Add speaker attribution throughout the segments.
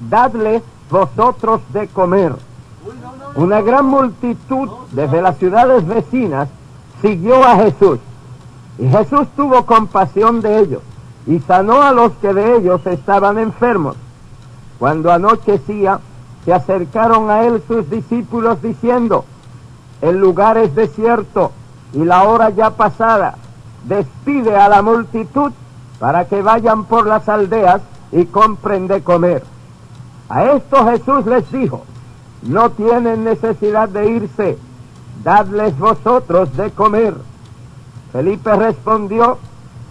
Speaker 1: dadles vosotros de comer. Una gran multitud desde las ciudades vecinas siguió a Jesús, y Jesús tuvo compasión de ellos, y sanó a los que de ellos estaban enfermos. Cuando anochecía, se acercaron a él sus discípulos diciendo: el lugar es desierto, y la hora ya pasada. Despide a la multitud para que vayan por las aldeas y compren de comer. A esto Jesús les dijo: no tienen necesidad de irse, dadles vosotros de comer. Felipe respondió: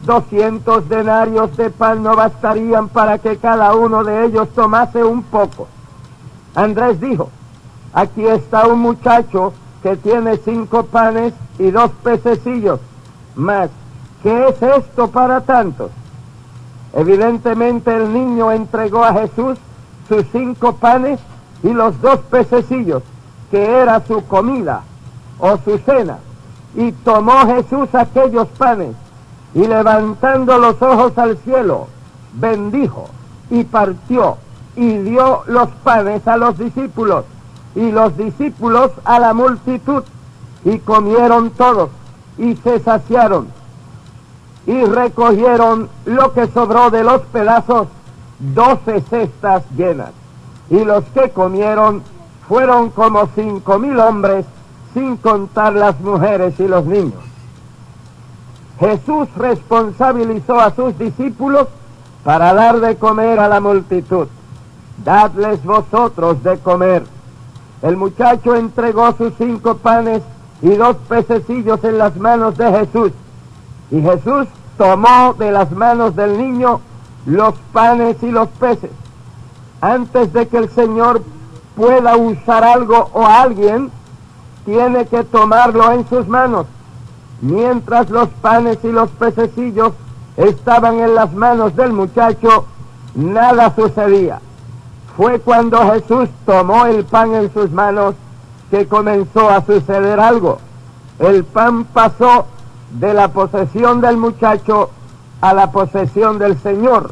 Speaker 1: 200 denarios de pan no bastarían para que cada uno de ellos tomase un poco. Andrés dijo: aquí está un muchacho que tiene 5 panes y 2 pececillos, mas ¿qué es esto para tantos? Evidentemente el niño entregó a Jesús sus 5 panes y los 2 pececillos, que era su comida o su cena. Y tomó Jesús aquellos panes, y levantando los ojos al cielo, bendijo y partió, y dio los panes a los discípulos, y los discípulos a la multitud, y comieron todos, y se saciaron, y recogieron lo que sobró de los pedazos, 12 cestas llenas. Y los que comieron fueron como 5,000 hombres, sin contar las mujeres y los niños. Jesús responsabilizó a sus discípulos para dar de comer a la multitud. Dadles vosotros de comer. El muchacho entregó sus 5 panes y 2 pececillos en las manos de Jesús, y Jesús tomó de las manos del niño los panes y los peces. Antes de que el Señor pueda usar algo o a alguien, tiene que tomarlo en sus manos. Mientras los panes y los pececillos estaban en las manos del muchacho, nada sucedía. Fue cuando Jesús tomó el pan en sus manos que comenzó a suceder algo. El pan pasó de la posesión del muchacho a la posesión del Señor,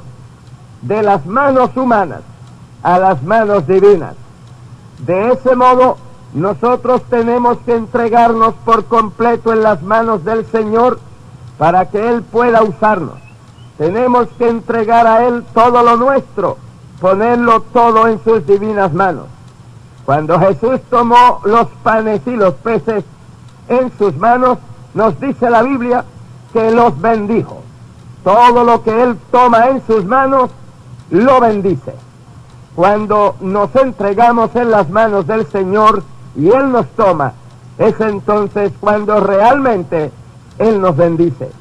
Speaker 1: de las manos humanas a las manos divinas. De ese modo, nosotros tenemos que entregarnos por completo en las manos del Señor para que Él pueda usarnos. Tenemos que entregar a Él todo lo nuestro, ponerlo todo en sus divinas manos. Cuando Jesús tomó los panes y los peces en sus manos, nos dice la Biblia que los bendijo. Todo lo que Él toma en sus manos, lo bendice. Cuando nos entregamos en las manos del Señor y Él nos toma, es entonces cuando realmente Él nos bendice.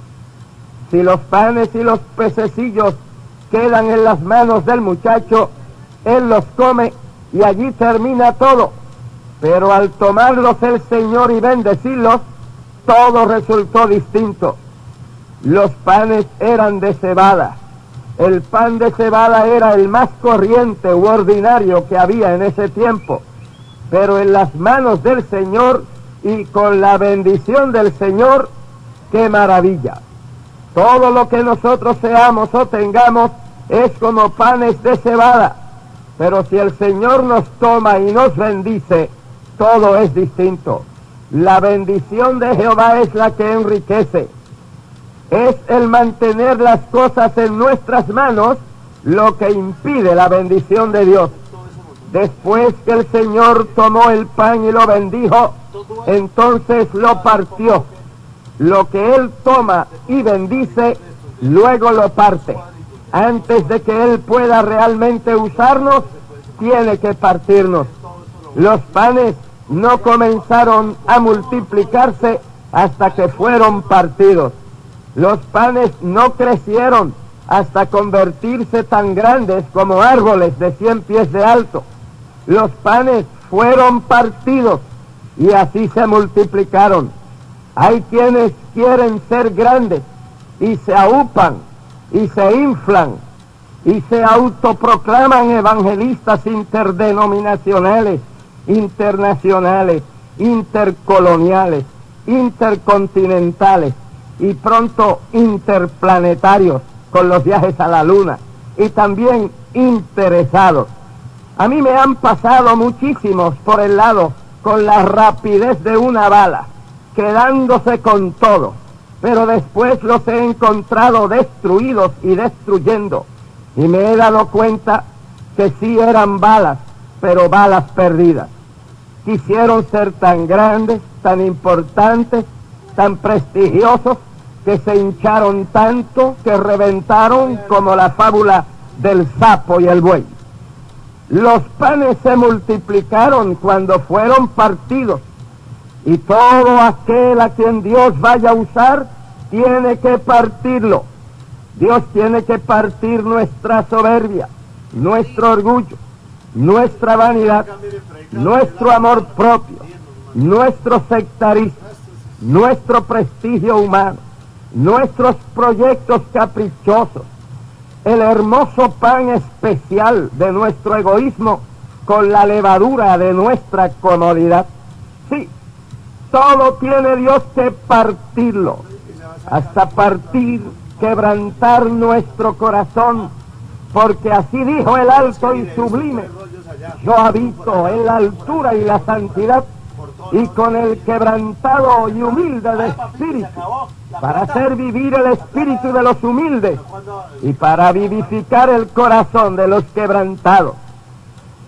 Speaker 1: Si los panes y los pececillos quedan en las manos del muchacho, Él los come y allí termina todo. Pero al tomarlos el Señor y bendecirlos, todo resultó distinto. Los panes eran de cebada. El pan de cebada era el más corriente u ordinario que había en ese tiempo. Pero en las manos del Señor y con la bendición del Señor, ¡qué maravilla! Todo lo que nosotros seamos o tengamos es como panes de cebada. Pero si el Señor nos toma y nos bendice, todo es distinto. La bendición de Jehová es la que enriquece. Es el mantener las cosas en nuestras manos lo que impide la bendición de Dios. Después que el Señor tomó el pan y lo bendijo, entonces lo partió. Lo que Él toma y bendice, luego lo parte. Antes de que Él pueda realmente usarnos, tiene que partirnos. Los panes no comenzaron a multiplicarse hasta que fueron partidos. Los panes no crecieron hasta convertirse tan grandes como árboles de 100 pies de alto. Los panes fueron partidos y así se multiplicaron. Hay quienes quieren ser grandes y se aúpan y se inflan y se autoproclaman evangelistas interdenominacionales, internacionales, intercoloniales, intercontinentales y pronto interplanetarios con los viajes a la luna, y también interesados. A mí me han pasado muchísimos por el lado con la rapidez de una bala, quedándose con todo, pero después los he encontrado destruidos y destruyendo, y me he dado cuenta que sí eran balas, pero balas perdidas. Quisieron ser tan grandes, tan importantes, tan prestigiosos, que se hincharon tanto que reventaron como la fábula del sapo y el buey. Los panes se multiplicaron cuando fueron partidos, y todo aquel a quien Dios vaya a usar tiene que partirlo. Dios tiene que partir nuestra soberbia, nuestro orgullo, nuestra vanidad, nuestro amor propio, nuestro sectarismo, nuestro prestigio humano, nuestros proyectos caprichosos, el hermoso pan especial de nuestro egoísmo con la levadura de nuestra comodidad. Sí, todo tiene Dios que partirlo, hasta partir, quebrantar nuestro corazón, porque así dijo el alto y sublime: yo habito en la altura y la santidad, y con el quebrantado y humilde de espíritu, para hacer vivir el espíritu de los humildes y para vivificar el corazón de los quebrantados.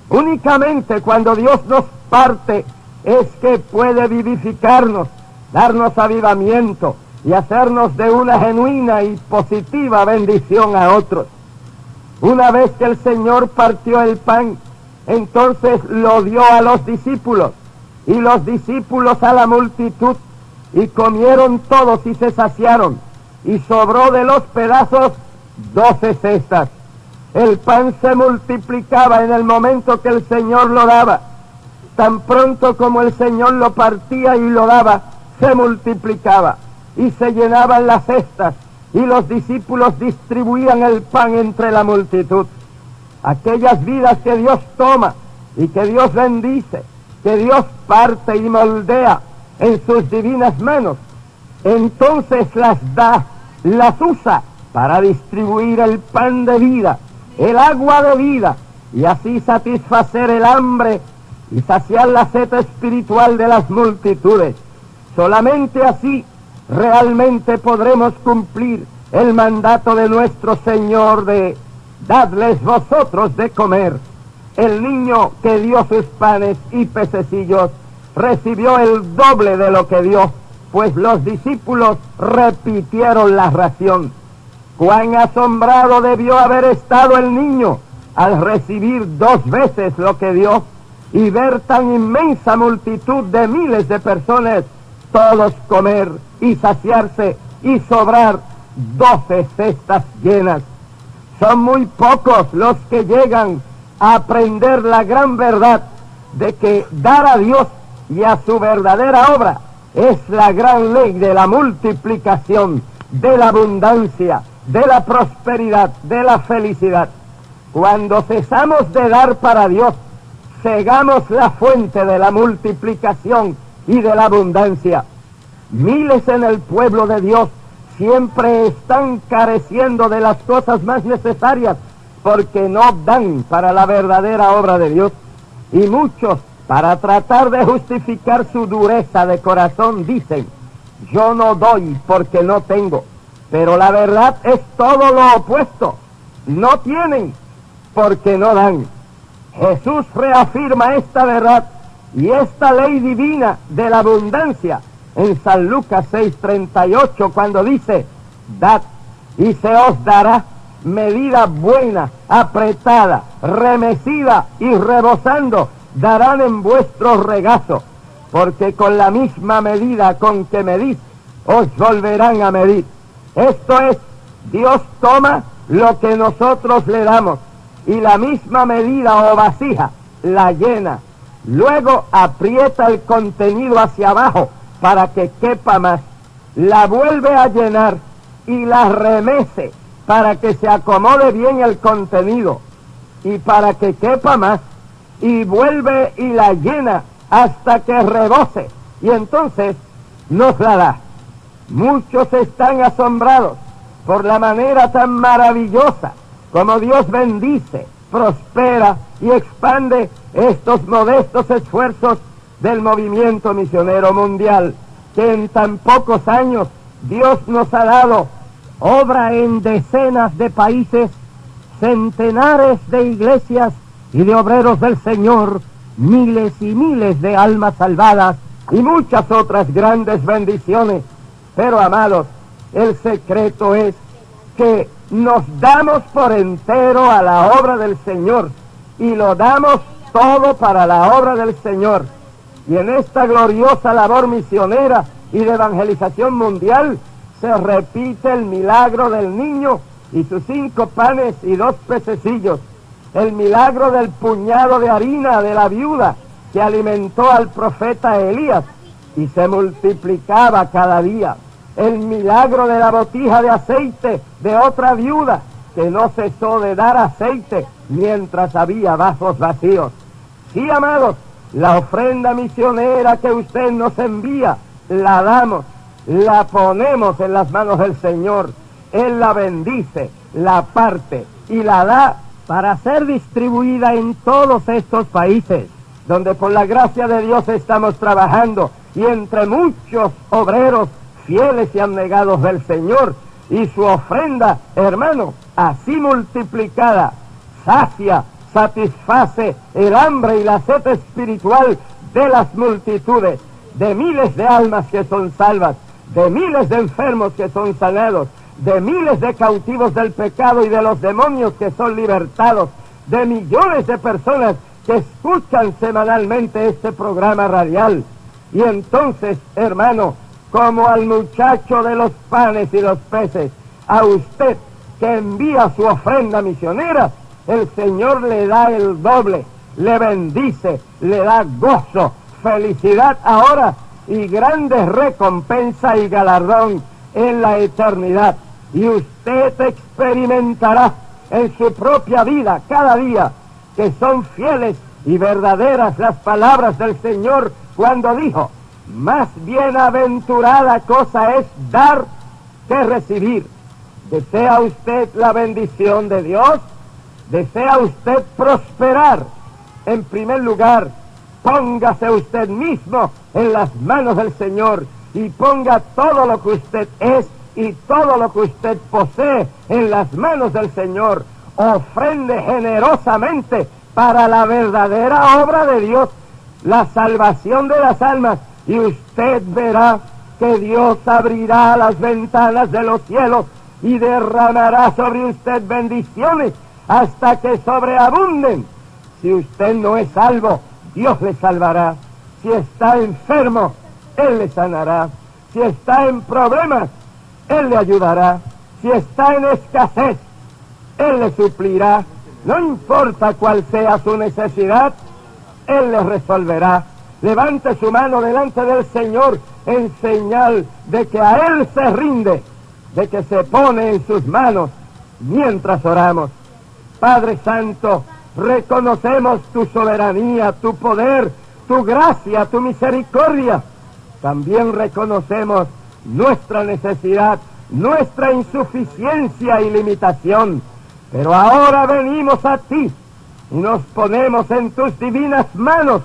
Speaker 1: Únicamente cuando Dios nos parte es que puede vivificarnos, darnos avivamiento y hacernos de una genuina y positiva bendición a otros. Una vez que el Señor partió el pan, entonces lo dio a los discípulos, y los discípulos a la multitud, y comieron todos y se saciaron, y sobró de los pedazos 12 cestas. El pan se multiplicaba en el momento que el Señor lo daba. Tan pronto como el Señor lo partía y lo daba, se multiplicaba, y se llenaban las cestas, y los discípulos distribuían el pan entre la multitud. Aquellas vidas que Dios toma y que Dios bendice, que Dios parte y moldea en sus divinas manos, entonces las da, las usa para distribuir el pan de vida, el agua de vida, y así satisfacer el hambre y saciar la sed espiritual de las multitudes. Solamente así realmente podremos cumplir el mandato de nuestro Señor de: dadles vosotros de comer. El niño que dio sus panes y pececillos recibió el doble de lo que dio, pues los discípulos repitieron la ración. Cuán asombrado debió haber estado el niño al recibir 2 veces lo que dio y ver tan inmensa multitud de miles de personas, todos comer y saciarse y sobrar 12 cestas llenas. Son muy pocos los que llegan a aprender la gran verdad de que dar a Dios y a su verdadera obra es la gran ley de la multiplicación, de la abundancia, de la prosperidad, de la felicidad. Cuando cesamos de dar para Dios, cegamos la fuente de la multiplicación y de la abundancia. Miles en el pueblo de Dios siempre están careciendo de las cosas más necesarias porque no dan para la verdadera obra de Dios. Y muchos, para tratar de justificar su dureza de corazón, dicen: yo no doy porque no tengo. Pero la verdad es todo lo opuesto. No tienen porque no dan. Jesús reafirma esta verdad y esta ley divina de la abundancia en San Lucas 6:38, cuando dice: dad y se os dará, medida buena, apretada, remecida y rebosando, darán en vuestro regazo, porque con la misma medida con que medís, os volverán a medir. Esto es, Dios toma lo que nosotros le damos, y la misma medida o vasija la llena. Luego aprieta el contenido hacia abajo para que quepa más, la vuelve a llenar y la remece para que se acomode bien el contenido y para que quepa más, y vuelve y la llena hasta que rebose, y entonces nos la da. Muchos están asombrados por la manera tan maravillosa como Dios bendice prospera y expande estos modestos esfuerzos del movimiento misionero mundial, que en tan pocos años Dios nos ha dado obra en decenas de países, centenares de iglesias y de obreros del Señor, miles y miles de almas salvadas y muchas otras grandes bendiciones. Pero, amados, el secreto es que nos damos por entero a la obra del Señor y lo damos todo para la obra del Señor. Y en esta gloriosa labor misionera y de evangelización mundial se repite el milagro del niño y sus 5 panes y 2 pececillos, el milagro del puñado de harina de la viuda que alimentó al profeta Elías y se multiplicaba cada día, el milagro de la botija de aceite de otra viuda que no cesó de dar aceite mientras había vasos vacíos. Sí, amados, la ofrenda misionera que usted nos envía, la damos, la ponemos en las manos del Señor. Él la bendice, la parte y la da para ser distribuida en todos estos países, donde por la gracia de Dios estamos trabajando, y entre muchos obreros fieles y abnegados del Señor, y su ofrenda, hermano, así multiplicada, sacia, satisface el hambre y la sed espiritual de las multitudes, de miles de almas que son salvas, de miles de enfermos que son sanados, de miles de cautivos del pecado y de los demonios que son libertados, de millones de personas que escuchan semanalmente este programa radial. Y entonces, hermano, como al muchacho de los panes y los peces, a usted que envía su ofrenda misionera, el Señor le da el doble, le bendice, le da gozo, felicidad ahora y grande recompensa y galardón en la eternidad. Y usted experimentará en su propia vida cada día que son fieles y verdaderas las palabras del Señor cuando dijo: más bienaventurada cosa es dar que recibir. ¿Desea usted la bendición de Dios? ¿Desea usted prosperar? En primer lugar, póngase usted mismo en las manos del Señor y ponga todo lo que usted es y todo lo que usted posee en las manos del Señor. Ofrende generosamente para la verdadera obra de Dios, la salvación de las almas, y usted verá que Dios abrirá las ventanas de los cielos y derramará sobre usted bendiciones hasta que sobreabunden. Si usted no es salvo, Dios le salvará. Si está enfermo, Él le sanará. Si está en problemas, Él le ayudará. Si está en escasez, Él le suplirá. No importa cuál sea su necesidad, Él le resolverá. Levante su mano delante del Señor en señal de que a Él se rinde, de que se pone en sus manos mientras oramos. Padre Santo, reconocemos tu soberanía, tu poder, tu gracia, tu misericordia. También reconocemos nuestra necesidad, nuestra insuficiencia y limitación. Pero ahora venimos a ti y nos ponemos en tus divinas manos,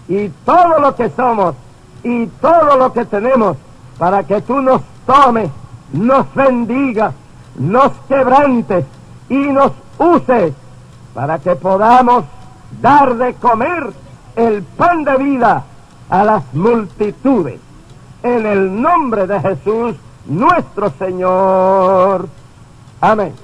Speaker 1: y todo lo que somos y todo lo que tenemos, para que tú nos tomes, nos bendigas, nos quebrantes y nos uses para que podamos dar de comer el pan de vida a las multitudes. En el nombre de Jesús, nuestro Señor. Amén.